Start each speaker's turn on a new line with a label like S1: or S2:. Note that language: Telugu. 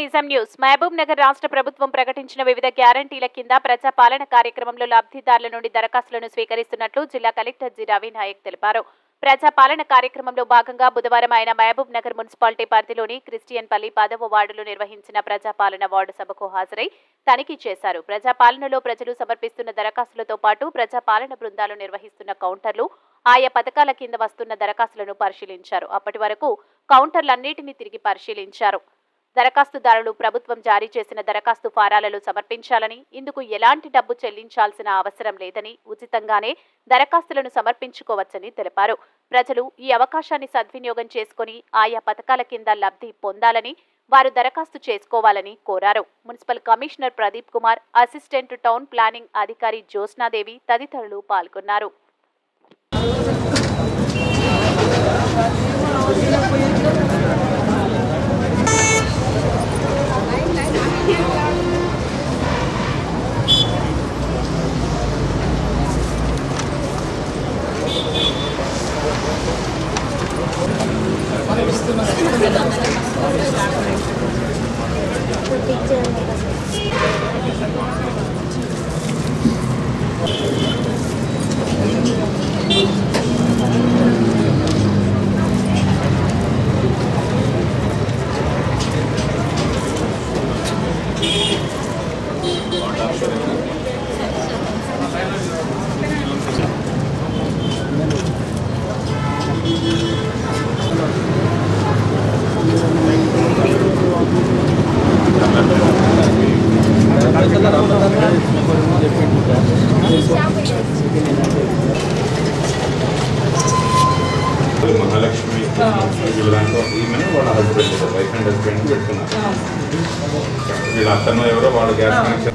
S1: నిజం న్యూస్. మహబూబ్ నగర్ రాష్ట్ర ప్రభుత్వం ప్రకటించిన వివిధ గ్యారంటీల కింద ప్రజా పాలన కార్యక్రమంలో లబ్ధిదారుల నుండి దరఖాస్తులను స్వీకరిస్తున్నట్లు జిల్లా కలెక్టర్ జి రవి నాయక్ తెలిపారు. ప్రజా పాలన కార్యక్రమంలో భాగంగా బుధవారం ఆయన మహబూబ్ నగర్ మున్సిపాలిటీ పరిధిలోని క్రిస్టియన్ పల్లి 10వ వార్డులో నిర్వహించిన ప్రజాపాలన వార్డు సభకు హాజరై తనిఖీ చేశారు. ప్రజాపాలనలో ప్రజలు సమర్పిస్తున్న దరఖాస్తులతో పాటు ప్రజాపాలన బృందాలు నిర్వహిస్తున్న కౌంటర్లు, ఆయా పథకాల కింద వస్తున్న దరఖాస్తులను పరిశీలించారు. అప్పటి వరకు కౌంటర్లన్నింటినీ తిరిగి పరిశీలించారు. దరఖాస్తుదారులు ప్రభుత్వం జారీ చేసిన దరఖాస్తు ఫారాలను సమర్పించాలని, ఇందుకు ఎలాంటి డబ్బు చెల్లించాల్సిన అవసరం లేదని, ఉచితంగానే దరఖాస్తులను సమర్పించుకోవచ్చని తెలిపారు. ప్రజలు ఈ అవకాశాన్ని సద్వినియోగం చేసుకుని ఆయా పథకాల కింద లబ్ధి పొందాలని, వారు దరఖాస్తు చేసుకోవాలని కోరారు. Municipal commissioner Pradeep Kumar, assistant town planning అధికారి జ్యోత్స్నాదేవి తదితరులు పాల్గొన్నారు.
S2: మహాలక్ష్మి ఈమె వాళ్ళ హస్బెండ్, వైఫ్ అండ్ హస్బెండ్ పెట్టుకున్నారు. వీళ్ళ అతను ఎవరో వాళ్ళ గ్యాస్ కనెక్షన్